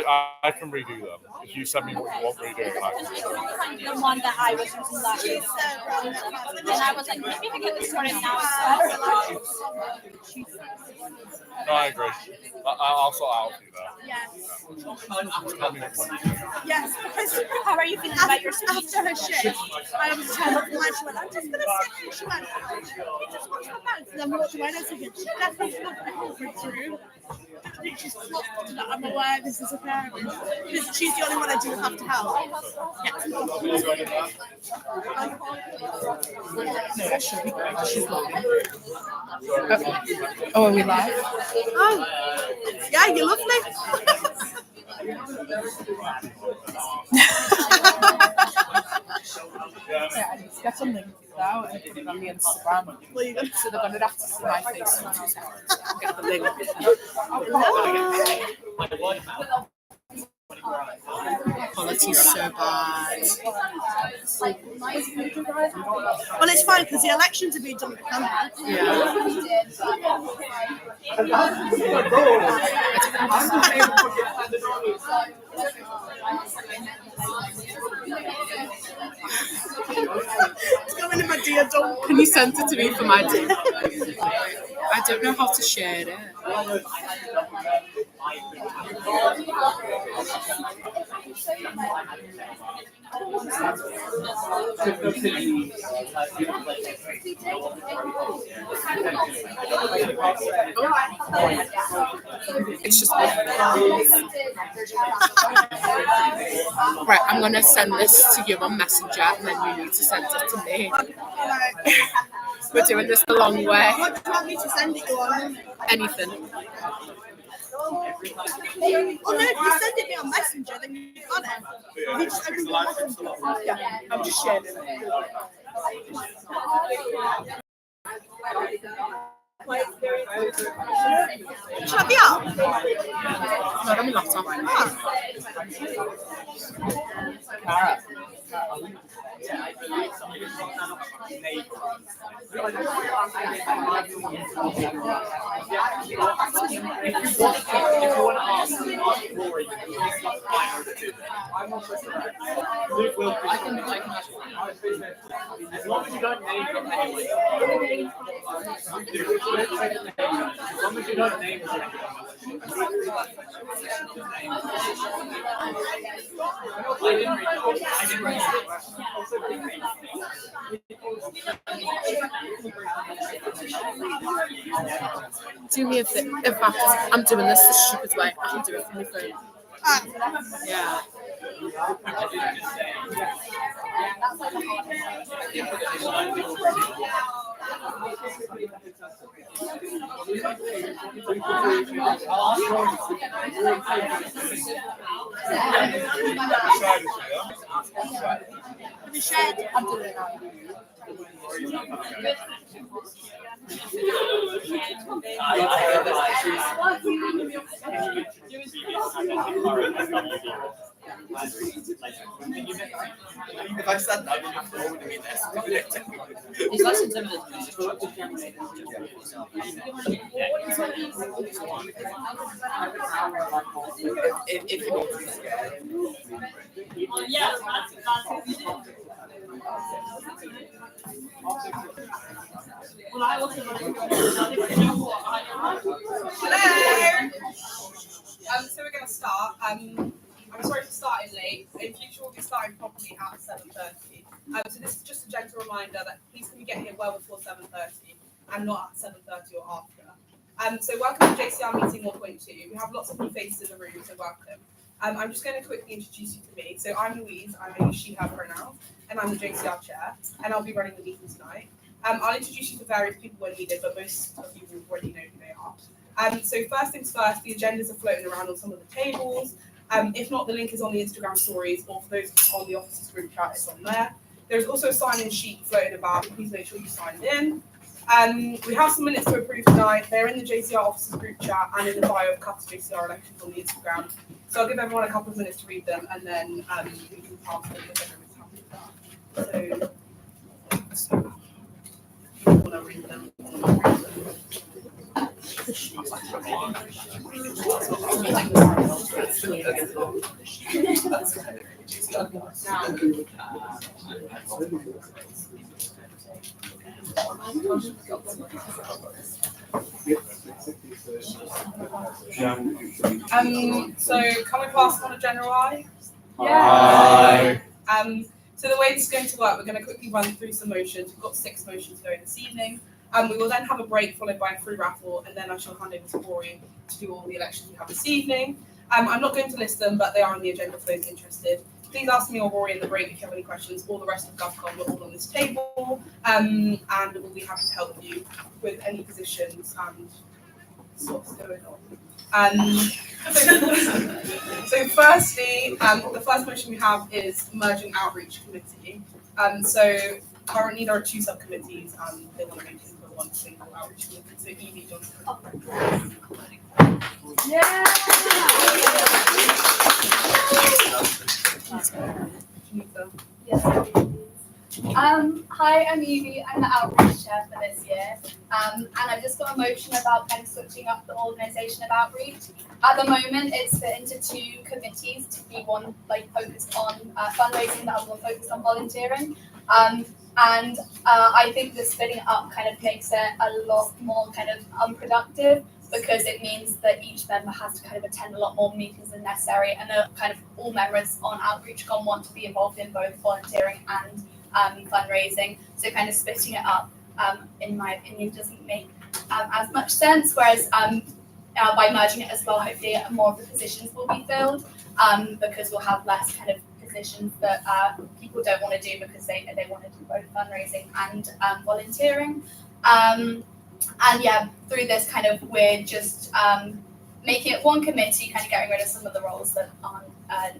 I can redo them. If you send me what you want redoing, I can do them. The one that I was using last week. And I was like, maybe I get this sorted now. No, I agree. I'll sort out for you that. Yes. Tell me what you want. Yes, because How are you feeling about your speech? after her shift, I was turned off the light. She went, I'm just going to sit here. She went, you just watch my mouth. And then walked away and I was thinking, she definitely not the conference room. She's flopped that I'm aware this is occurring. Because she's the only one I do have to help. Yes. No, she'll be great. She's lovely. Oh, are we live? Oh, yeah, you love me. Yeah, I need to get some links out and put it on the Instagram. So they're going to have to see my face in 2 seconds. Get the link. Quality's so bad. Well, it's fine because the elections have been done with camera. It's going in my dear dog. Can you send it to me for my day? I don't know how to share it. It's just right. I'm gonna send this to you on Messenger, and then you need to send it to me. We're doing this the long way. What do you want me to send it you on? Anything. Oh no, if you send it me on Messenger, then you've got it. If you just open your Messenger. Yeah, I'm just sharing it. Should I be up? Not on my laptop. Ah. As long as you don't name them anyway. As long as you don't name them. Do me a favor. In fact, I'm doing this the stupid way. I can do it from my phone. Yeah. Have you shared? I'm doing it now. If I said that, you'd forward me this. It's less intimidating. If you want to be scared. Yeah, well, I also want to Hello. So we're going to start. I'm sorry for starting late. In future, we'll be starting properly at 7:30. So this is just a gentle reminder that please can you get here well before 7:30 and not at 7:30 or after. So welcome to JCR Meeting 1.2. We have lots of new faces in the room, so welcome. I'm just going to quickly introduce you to me. So I'm Louise. I'm a she, her pronouns, and I'm the JCR chair, and I'll be running the meeting tonight. I'll introduce you to various people when needed, but most of you will already know who they are. So first things first, the agendas are floating around on some of the tables. If not, the link is on the Instagram stories, or for those on the office's group chat, it's on there. There's also a sign-in sheet floating about. Please make sure you signed in. We have some minutes to approve tonight. They're in the JCR office's group chat and in the bio of Capital JCR elections on the Instagram. So I'll give everyone a couple of minutes to read them, and then we can pass them if everyone's happy with that. So, you want to read them? So can we pass on a general eye? Aye. So the way this is going to work, we're going to quickly run through some motions. We've got 6 motions going this evening. We will then have a break followed by a free raffle, and then I shall hand over to Rory to do all the elections we have this evening. I'm not going to list them, but they are on the agenda for those interested. Please ask me or Rory in the break if you have any questions. All the rest of GovCon, we're all on this table, and we'll be happy to help you with any positions and what's going on. So firstly, the first motion we have is merging outreach committee. So currently there are 2 subcommittees and they want to make it into one single outreach committee. So Evie, Johnson. Hi, I'm Evie. I'm the outreach chair for this year. And I've just got a motion about kind of switching up the organisation of outreach. At the moment, it's split into 2 committees, to be one like focused on fundraising, the other one focused on volunteering. And I think the splitting it up kind of makes it a lot more kind of unproductive, because it means that each member has to kind of attend a lot more meetings than necessary, and kind of all members on OutreachCon want to be involved in both volunteering and fundraising. So kind of splitting it up, in my opinion, doesn't make as much sense. Whereas by merging it as well, hopefully more of the positions will be filled, because we'll have less kind of positions that people don't want to do because they want to do both fundraising and volunteering. And yeah, through this kind of we're just making it one committee, kind of getting rid of some of the roles that aren't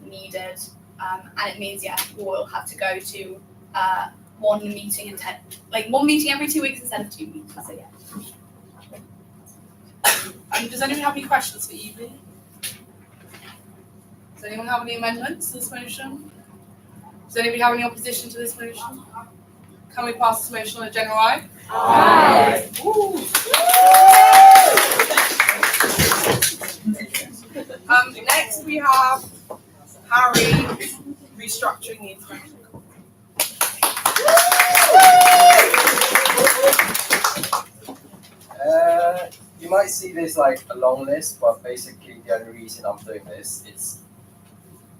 needed. And it means, yeah, we'll have to go to one meeting one meeting every 2 weeks instead of 2 meetings. So yeah. Does anyone have any questions for Evie? Does anyone have any amendments to this motion? Does anybody have any opposition to this motion? Can we pass this motion on a general eye? Aye. Next we have Harry restructuring the international. You might see this like a long list, but basically the only reason I'm doing this is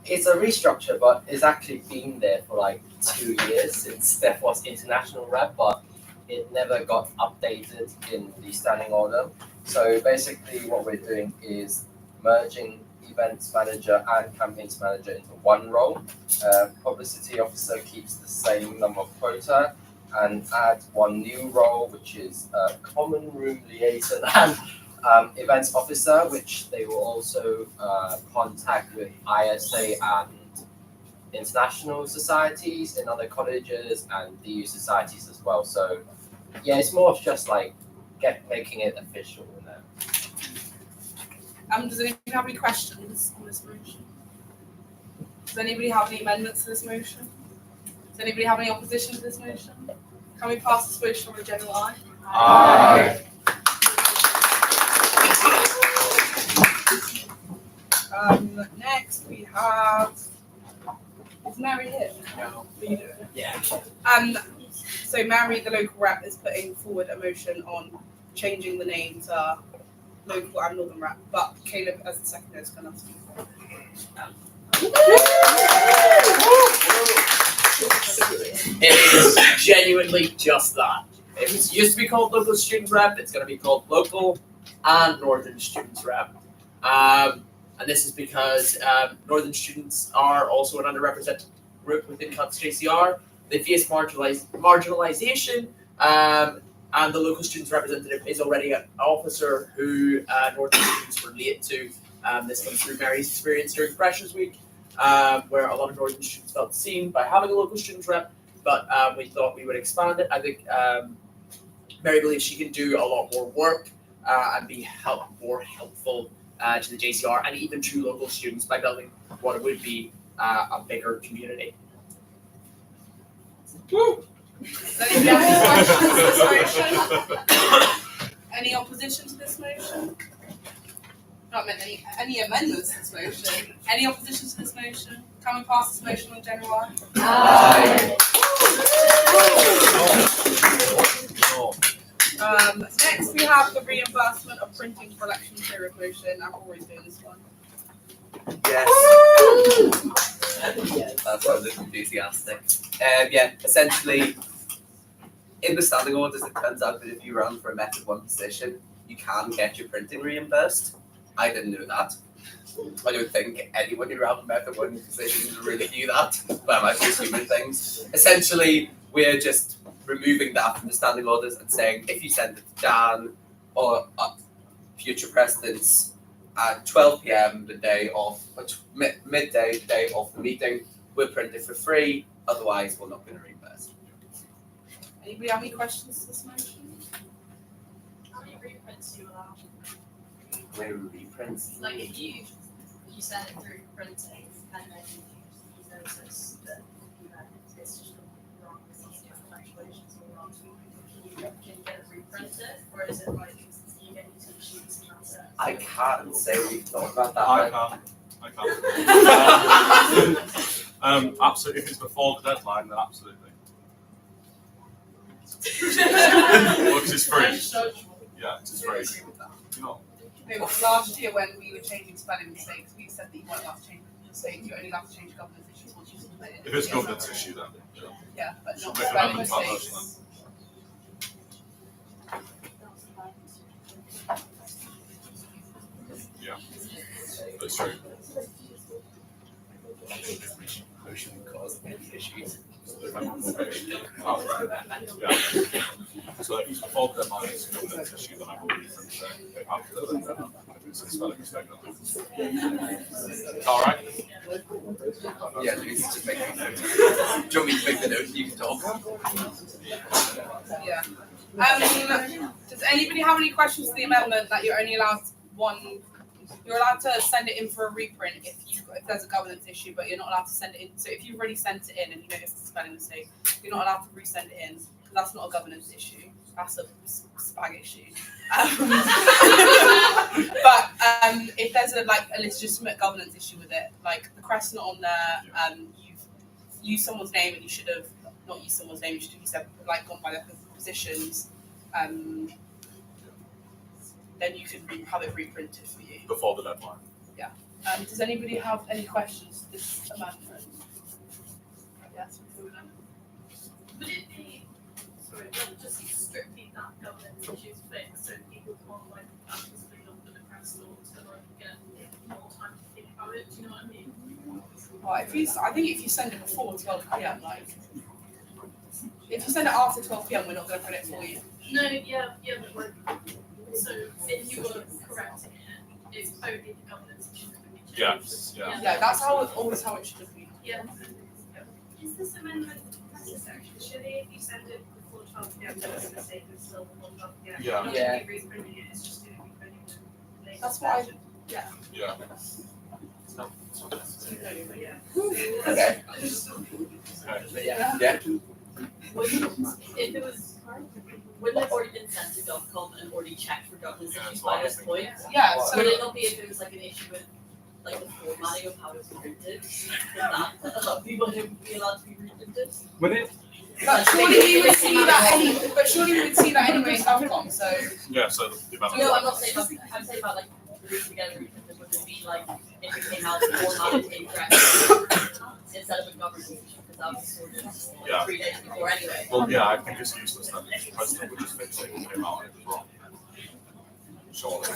it's a restructure, but it's actually been there for like 2 years since Steph was international rep, but it never got updated in the standing order. So basically what we're doing is merging events manager and campaigns manager into one role. Publicity officer keeps the same number of quota and adds one new role, which is common room liaison and events officer, which they will also contact with ISA and international societies in other colleges and DU societies as well. So yeah, it's more of just like making it official. Does anybody have any questions on this motion? Does anybody have any amendments to this motion? Does anybody have any opposition to this motion? Can we pass this motion on a general eye? Aye. Next we have. Is Mary here? No. Are you doing it? Yeah. So Mary, the local rep, is putting forward a motion on changing the name to local and northern rep, but Caleb, as the secretary, is going to speak. It is genuinely just that. If it used to be called local student rep, it's going to be called local and northern students rep. And this is because northern students are also an underrepresented group within JCR. They face marginalization, and the local students representative is already an officer who northern students relate to. This comes through Mary's experience during Freshers Week, where a lot of northern students felt seen by having a local student rep, but we thought we would expand it. I think Mary believes she can do a lot more work and be more helpful to the JCR and even to local students by building what would be a bigger community. Does anybody have any questions on this motion? Any opposition to this motion? Not meant any amendments to this motion. Any opposition to this motion? Can we pass this motion on general one? Aye. Next we have the reimbursement of printing for election material motion. I'm always doing this one. Yes. That sounded enthusiastic. Yeah, essentially, in the standing orders, it turns out that if you run for a Method 1 position, you can get your printing reimbursed. I didn't know that. I don't think anyone who ran for Method 1 positions really knew that, but I might be assuming things. Essentially, we're just removing that from the standing orders and saying if you send it to Dan or future presidents at 12 p.m. the day of, midday the day of the meeting, we'll print it for free, otherwise we're not going to reimburse. Anybody have any questions to this motion? How many reprints do you allow? Where reprints? Like if you send it through printing and then you notice that it's just wrong, it's different calculations or wrong, can you get it reprinted, or is it like you get two sheets and that's it? I can't say we've thought about that. I can't. Absolutely. If it's before the deadline, then absolutely. Well, 'cause it's free. Yeah, it's free. You know. No, last year when we were changing spelling mistakes, we said that you weren't allowed to change mistakes, you only allowed to change governance issues once you submit it. If it's governance issue, then. Yeah, but not Make spelling amendments about mistakes. those Yeah, that's true. Motion cause any issues. Oh, right. Yeah. So if it's before the deadline, it's a governance issue, then I will reprint it. After then, if it's a spelling mistake, then. All right. Yeah, Lucy, just make a note. Do you want me to make the note? You can talk. Yeah. Does anybody have any questions to the amendment that you're only allowed one? You're allowed to send it in for a reprint if there's a governance issue, but you're not allowed to send it in. So if you've already sent it in and you notice it's a spelling mistake, you're not allowed to resend it in because that's not a governance issue. That's a spag issue. But if there's a legitimate governance issue with it, like the crest's not on there, you've used someone's name and you should have not used someone's name. You should have said gone by their positions. Then you can have it reprinted for you. Before the deadline. Does anybody have any questions to this amendment? Yes. Would it be, sorry, just strictly that governance issues fixed so people can't actively look at the press law to get more time to think about it? Do you know what I mean? Well, I think if you send it before 12 p.m, if you send it after 12 p.m, we're not going to print it for you. No, yeah, but so if you were correcting it, it's only the governance issue that would be changed. Yeah. That's always how it should have been. Yeah. Is this amendment necessary? Should it, if you send it before 12 p.m., there's a mistake that's still before 12 p.m. Yeah. Not Yeah. to be reprinting it, it's just going to be printing it later. That's why. Yeah. Okay. Yeah. Yeah. If it was, wouldn't it already been sent to GovCom and already checked for governance Yeah, issues that's what by I was this point? Yeah. So Would it not be if it was like an issue with like the formatting of how it's printed? That people would be allowed to be reprinted? Would it? But surely we would see that anyway in GovCom. So Yeah, so the amendment. No, I'm not saying about, I'm saying about like group together reprinted, would it be like if it came out formatted incorrect instead of a governance issue, because that was sorted Yeah. 3 days before anyway. Well, yeah, I think it's useless then. The president would just fix it and came out and it was wrong. Surely.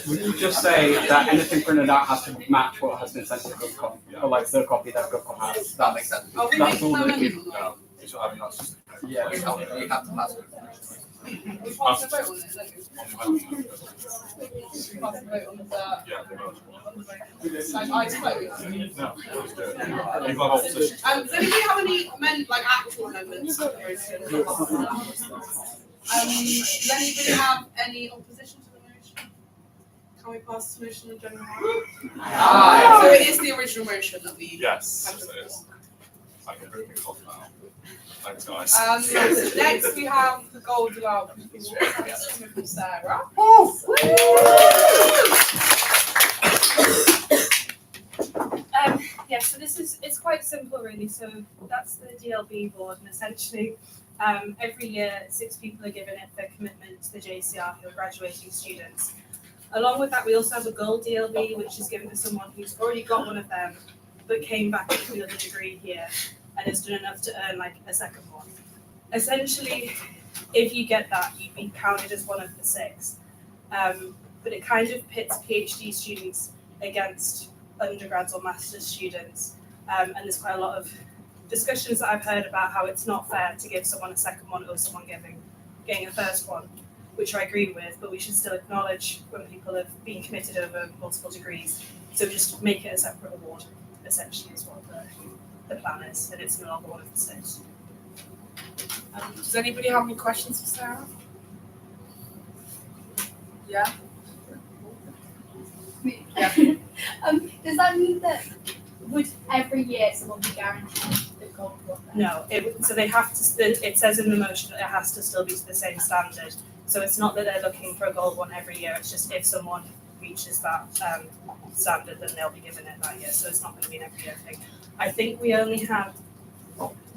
Would you just say that anything printed out has to match what has been sent to GovCom, or like the copy that GovCom has? That makes sense. are we That's making all an they amendment? No, it's, I mean, that's just. Yeah. You have to pass it. We passed a vote on it. On the amendment. We passed a vote on the. Yeah, they vote. Like I vote. No, let's do it. People have opposition. Does anybody have any actual amendments? Does anybody have any opposition to the motion? Can we pass the motion in general? Aye. So it is the original motion that we. Yes, it is. I can bring things off now. Thanks, guys. Next we have the goal development coming from Sarah. Yeah, so it's quite simple really. So that's the DLB board, and essentially every year 6 people are given it for commitment to the JCR who are graduating students. Along with that, we also have a gold DLB, which is given to someone who's already got one of them, but came back with another degree here and has done enough to earn like a second one. Essentially, if you get that, you'd be counted as one of the 6. But it kind of pits PhD students against undergrads or master's students. And there's quite a lot of discussions that I've heard about how it's not fair to give someone a second one or someone getting a first one, which I agree with, but we should still acknowledge when people have been committed over multiple degrees. So just make it a separate award, essentially, is what the plan is, and it's no longer one of the 6. Does anybody have any questions for Sarah? Yeah. Does that mean that would every year someone be guaranteed the gold one? No, so they have to. It says in the motion that it has to still be to the same standard. So it's not that they're looking for a gold one every year. It's just if someone reaches that standard, then they'll be given it that year. So it's not going to be an every year thing. I think we only have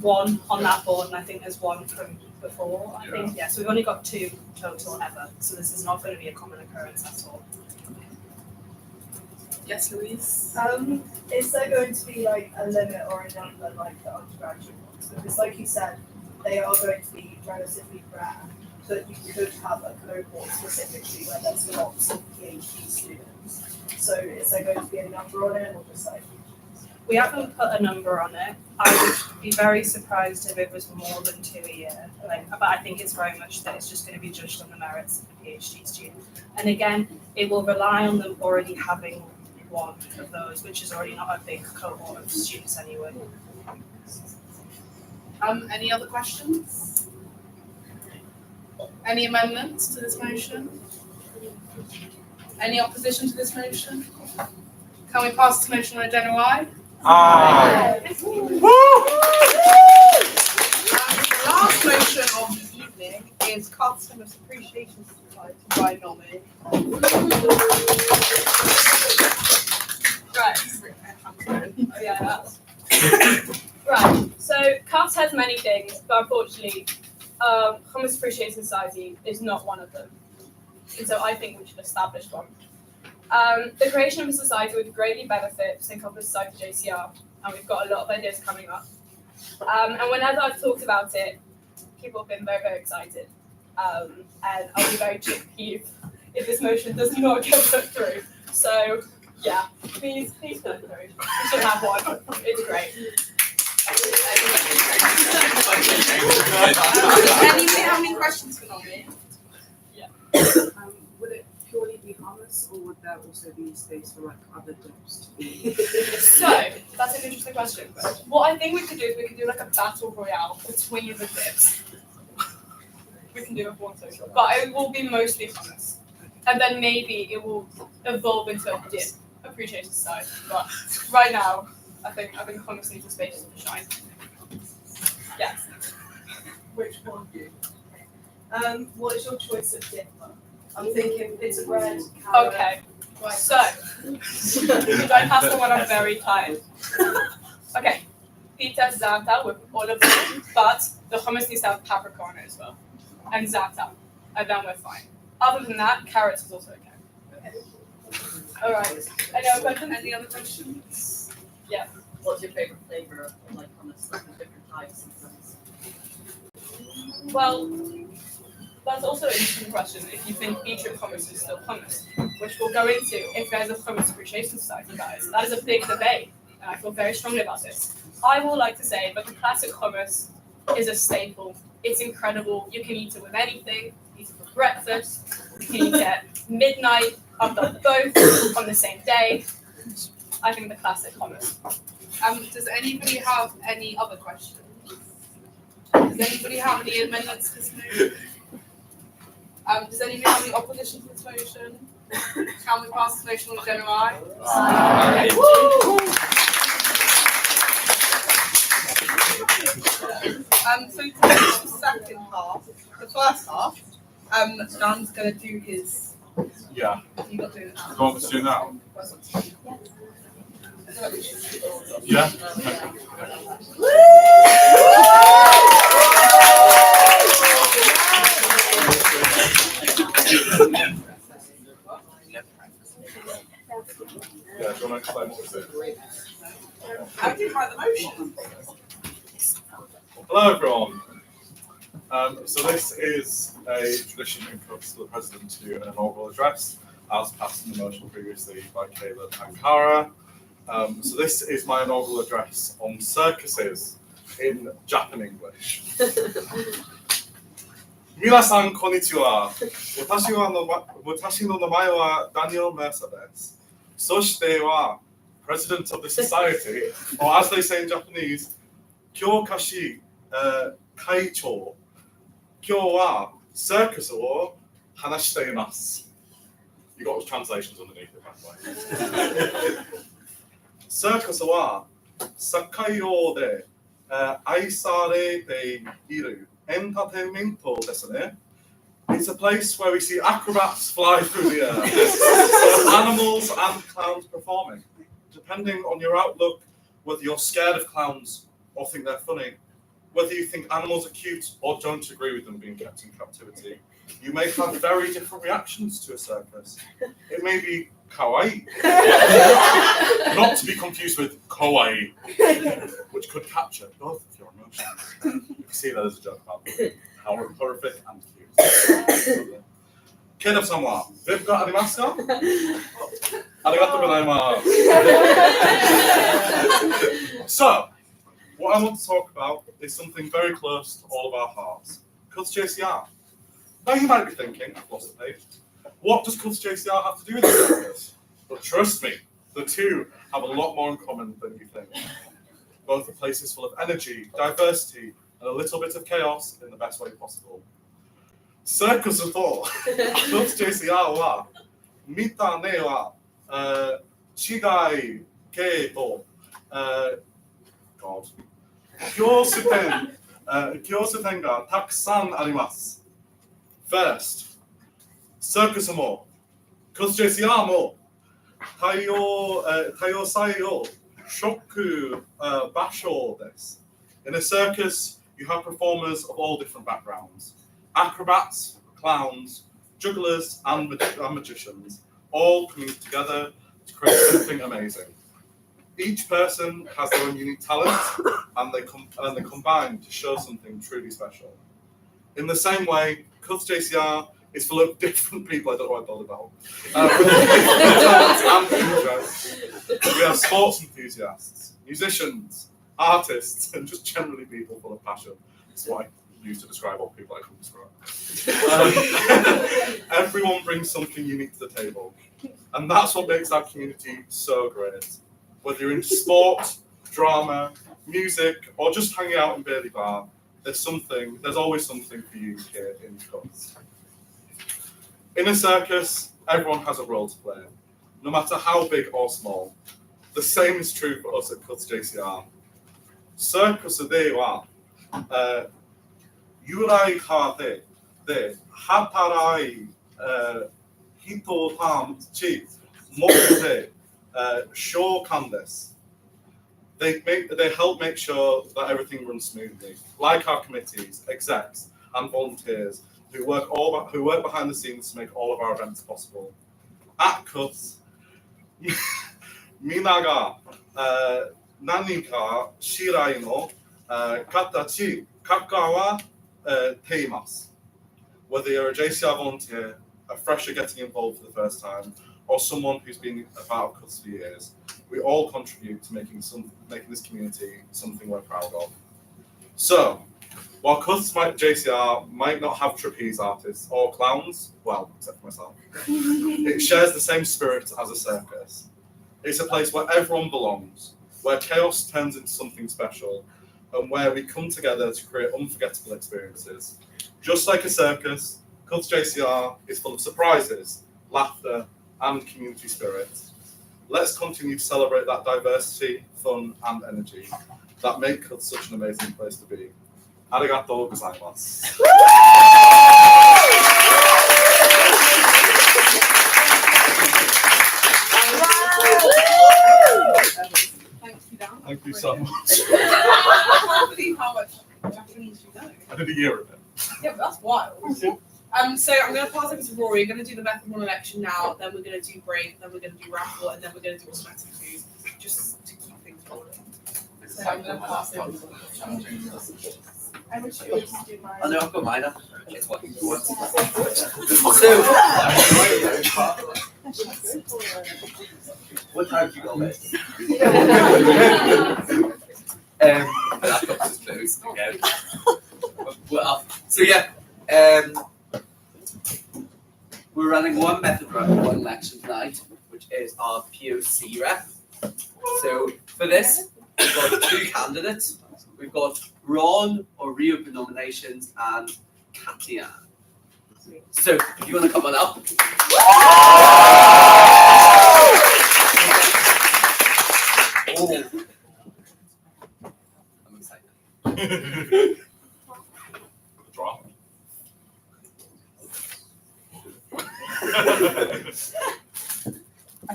1 on that board, and I think there's 1 from before. I think so we've only got 2 total ever. So this is not going to be a common occurrence at all. Yes, Louise? Is there going to be like a limit or a number like the undergraduate ones? Because like you said, they are going to be relatively rare, but you could have a cohort specifically where there's lots of PhD students. So is there going to be a number on it or just like? We haven't put a number on it. I would be very surprised if it was more than 2 a year. But I think it's very much that it's just going to be judged on the merits of the PhD student. And again, it will rely on them already having 1 of those, which is already not a big cohort of students anyway. Any other questions? Any amendments to this motion? Any opposition to this motion? Can we pass this motion on a general eye? Aye. The last motion of the evening is Customers Appreciation Society by Nomi. Right, so CUFS has many things, but unfortunately, Commerce Appreciation Society is not one of them. And so I think we should establish one. The creation of a society would greatly benefit St. Commerce Society JCR, and we've got a lot of ideas coming up. And whenever I've talked about it, people have been very, very excited. And I'll be very peeved if this motion does not get put through. So, yeah, please go through. We should have one. It's great. Anybody have any questions for Nomi? Would it purely be hummus, or would there also be space for like other dips to be? So, that's an interesting question. What I think we could do is we could do like a battle royale between the dips. We can do it for one social, but it will be mostly hummus. And then maybe it will evolve into a dip appreciation side. But right now, I think hummus needs a space to shine. Yes. Which one? What is your choice of dip? I'm thinking pizza bread, carrot. Okay. Right. So, should I pass the one I'm very tired? Okay. Pizza za'atar with all of them, but the hummus needs to have paprika on it as well. And za'atar. And then we're fine. Other than that, carrots is also okay. All right. Any other questions? Any other questions? Yeah. What's your favorite flavor of like hummus, like the different types and things? Well, that's also an interesting question. If you think beetroot hummus is still hummus, which we'll go into if there's a hummus appreciation society, guys. That is a big debate, and I feel very strongly about this. I will like to say that the classic hummus is a staple. It's incredible. You can eat it with anything. Eat it for breakfast. You can eat it at midnight. I've done both on the same day. I think the classic hummus. Does anybody have any other questions? Does anybody have any amendments to this motion? Does anybody have any opposition to this motion? Can we pass this motion on a general eye? So to finish the second half, the first half, Dan's gonna do his. Yeah. You got to do Do you want me to do now? Yeah. Yeah, do you want to explain what this is? I did write the motion. Hello, everyone. So this is a tradition in Cooks for the President to do an inaugural address, as passed in the motion previously by Caleb and Kara. So this is my inaugural address on circuses in Japan English. 皆さん、こんにちは。私の名前はダニエル・メーサです。そしては、President of the Society, or as they say in Japanese, 教科師会長。今日はサーカスを話しています。You got translations underneath it, by the way. サーカスは世界中で愛されているエンターテインメントですね。It's a place where we see acrobats fly through the air, animals and clowns performing. Depending on your outlook, whether you're scared of clowns or think they're funny, whether you think animals are cute or don't agree with them being kept in captivity, you may have very different reactions to a circus. It may be kawaii, not to be confused with kawaii, which could capture both of your emotions. You can see that as a joke about how horrific and cute. ケイダさんはウェブがありますか？ありがとうございます。So, what I want to talk about is something very close to all of our hearts. Cuts JCR. Now you might be thinking, I've lost the page, what does Cuts JCR have to do with the circus? But trust me, the two have a lot more in common than you think. Both are places full of energy, diversity, and a little bit of chaos in the best way possible. Circus と Cuts JCR は見た目は違いけど共通点がたくさんあります。First, サーカスも Cuts JCR も多様性を食場所です。In a circus, you have performers of all different backgrounds. Acrobats, clowns, jugglers, and magicians, all coming together to create something amazing. Each person has their own unique talent, and they combine to show something truly special. In the same way, Cuts JCR is full of different people I don't know what I thought about. With different talents and interests. We have sports enthusiasts, musicians, artists, and just generally people full of passion. That's what I use to describe all people I couldn't describe. Everyone brings something unique to the table, and that's what makes our community so great. Whether you're into sport, drama, music, or just hanging out in Bailey Bar, there's always something for you here in Cuts. In a circus, everyone has a role to play, no matter how big or small. The same is true for us at Cuts JCR. Circus では、由来派で働い人たちもで召喚です。They help make sure that everything runs smoothly, like our committees, execs, and volunteers who work behind the scenes to make all of our events possible. At Cuts, みんなが何かしらの形関わっています。Whether you're a JCR volunteer, a fresher getting involved for the first time, or someone who's been a part of Cuts for years, we all contribute to making this community something we're proud of. So, while Cuts JCR might not have trapeze artists or clowns, well, except for myself, it shares the same spirit as a circus. It's a place where everyone belongs, where chaos turns into something special, and where we come together to create unforgettable experiences. Just like a circus, Cuts JCR is full of surprises, laughter, and community spirit. Let's continue to celebrate that diversity, fun, and energy that make Cuts such an amazing place to be. Arigatou gozaimasu. Thank you, Dan. Thank you so much. I can't believe how much Japanese you know. I did a year of it. Yeah, but that's wild. So I'm going to pass over to Rory. We're going to do the method one election now, then we're going to do break, then we're going to do raffle, and then we're going to do automatic food, just to keep things rolling. So I'm going to pass over to Rory. I wish you would do mine. I know I've got mine up. It's working for once. What time do you go this? Laptop's just closed again. Well, so yeah, we're running one method run, one election tonight, which is our POC rep. So for this, we've got two candidates. We've got Ron or reopen nominations and Katia. So if you want to come on up. Oh. I'm excited. Draw.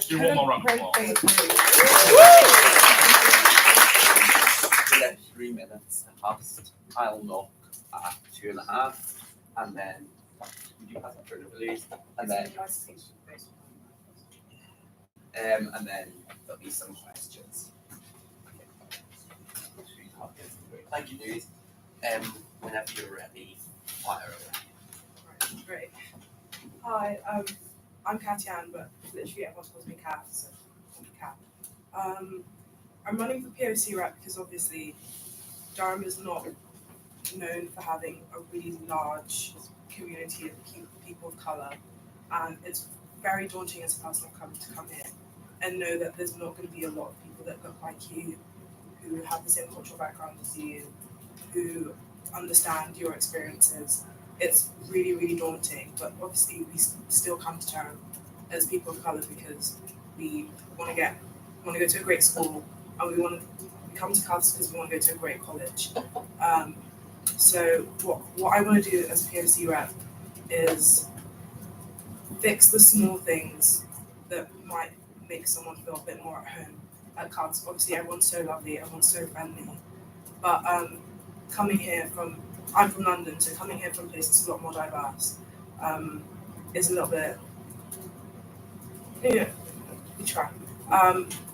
Do one more round of applause. Let 3 minutes past. I'll knock at 2.5, and then would you pass that for release? And then there'll be some questions. Thank you, dude. Whenever you're ready, fire away. Great. Hi, I'm Katian, but literally everyone calls me Kat, so call me Kat. I'm running for POC rep because obviously Durham is not known for having a really large community of people of colour, and it's very daunting as a person of colour to come here and know that there's not going to be a lot of people that look like you, who have the same cultural background as you, who understand your experiences. It's really, really daunting, but obviously we still come to Durham as people of colour because we want to go to a great school, and we come to Cardiff because we want to go to a great college. So what I want to do as POC rep is fix the small things that might make someone feel a bit more at home at Cardiff. Obviously everyone's so lovely, everyone's so friendly, but I'm from London, so coming here from places a lot more diverse is a little bit, we try.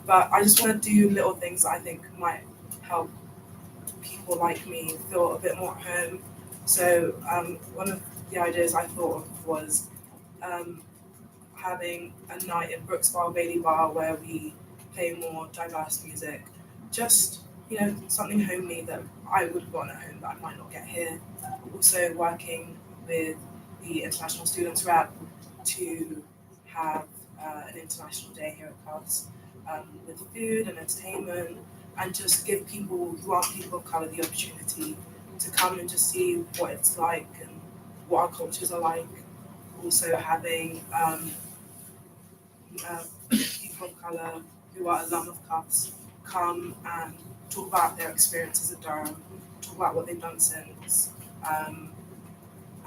But I just want to do little things that I think might help people like me feel a bit more at home. So one of the ideas I thought of was having a night in Brooks Bar, Bailey Bar, where we play more diverse music. Just, something homely that I would have gotten at home that I might not get here. Also working with the International Students Rep to have an international day here at Cardiff with food and entertainment, and just give people who aren't people of colour the opportunity to come and just see what it's like and what our cultures are like. Also having people of colour who are alum of Cardiff come and talk about their experiences at Durham, talk about what they've done since,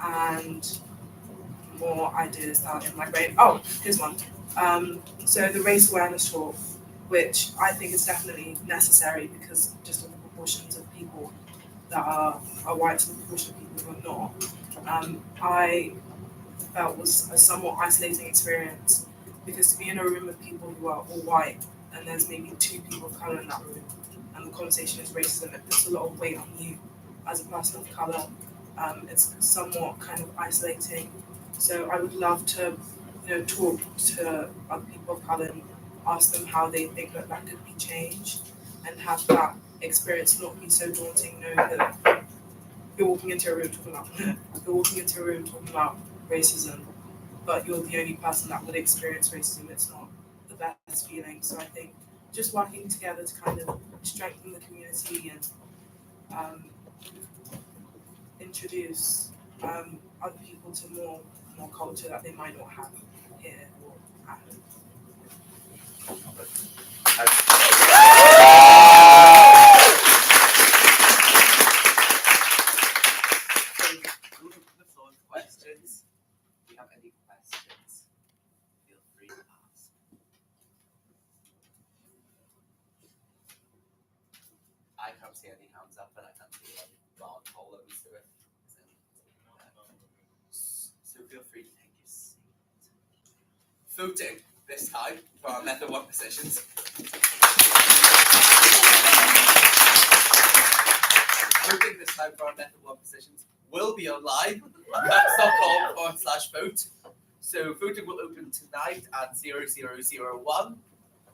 and more ideas that are in my brain. Oh, here's one. So the race awareness talk, which I think is definitely necessary because just of the proportions of people that are white and the proportion of people who are not, I felt was a somewhat isolating experience, because to be in a room of people who are all white and there's maybe 2 people of colour in that room and the conversation is racism, it puts a lot of weight on you as a person of colour. It's somewhat kind of isolating. So I would love to, talk to other people of colour and ask them how they think that could be changed, and have that experience not be so daunting, knowing that you're walking into a room talking about racism, but you're the only person that would experience racism. It's not the best feeling. So I think just working together to kind of strengthen the community and introduce other people to more culture that they might not have here or at home. I can't see any hands up, and I can't see like Ron Polos to it. So feel free to take your seat. Voting this time for our Method 1 positions. Voting this time for our Method 1 positions will be online at maths.com/vote. So voting will open tonight at 0001.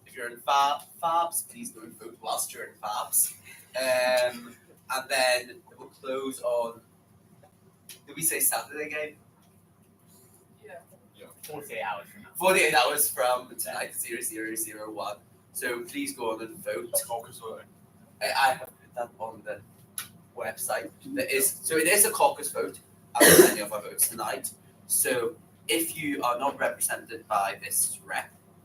If you're in Fabs, please don't vote whilst you're in Fabs. And then it will close on, did we say Saturday again? 48 hours from now. 48 hours from tonight at 0001. So please go on and vote. Caucus voting. I have put that on the website. It is a caucus vote, as many of our votes tonight. So if you are not represented by this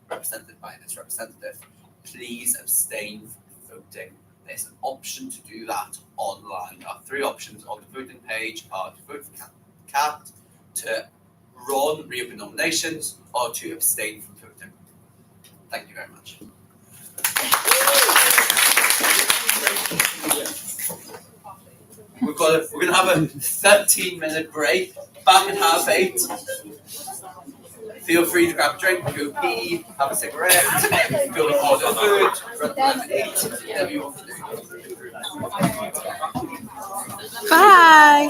representative, please abstain from voting. There's an option to do that online. There are 3 options on the voting page: to vote for Cat, to reopen nominations, or to abstain from voting. Thank you very much. We're going to have a 13-minute break. Back at 8:30. Feel free to grab a drink, go pee, have a cigarette, go to order food, run and eat, whatever you want to do. Bye.